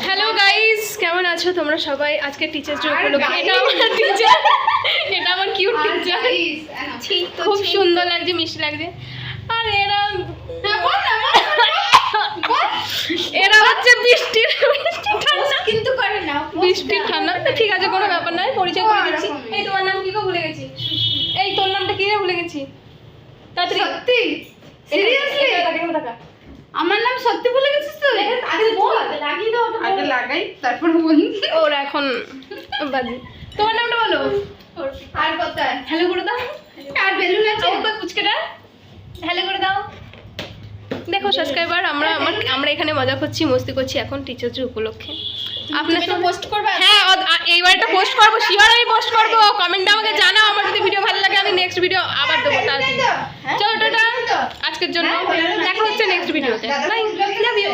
Hello guys, কেমন আছো তোমরা সবাই? আজকে টিচার্স ডে উপলক্ষে এটা আমার টিচার, এটা আমার কিউট টিচার, খুব সুন্দর লাগছে, মিষ্টি লাগছে। আর এরা হচ্ছে বৃষ্টির ঠান্ডা, কিন্তু করে না বৃষ্টির ঠান্ডা। ঠিক আছে, কোনো ব্যাপার নয়, পরিচয় করে দিচ্ছি। এই তোমার নাম কি গো? ভুলে গেছি। এই তোর নামটা কি রে? ভুলে গেছি। তাড়াতাড়ি। সত্যি? সিরিয়াসলি? আমার নাম সত্যি ভুলে গেছিস তুই? আগে বল, লাগিয়ে দাও। আগে লাগাই তারপর বল। ওরা এখন বাদি। তোমার নামটা বলো। আর কোথায়? হ্যালো করে দাও। আর বেলুন আছে? ওটা পুচকেটা হ্যালো করে দাও। দেখো সাবস্ক্রাইবার, আমরা এখানে মজা করছি, মস্তি করছি এখন টিচার্স ডে উপলক্ষে। আপনারা তো পোস্ট করবে? হ্যাঁ, এইবার একটা পোস্ট করব, শিওর আমি পোস্ট করব। কমেন্টে আমাকে জানাও, আমার যদি ভিডিও ভালো লাগে আমি নেক্সট ভিডিও আবার দেবো। তাড়াতাড়ি চলো টাটা আজকের জন্য, দেখা হচ্ছে নেক্সট ভিডিওতে। Bye, love you.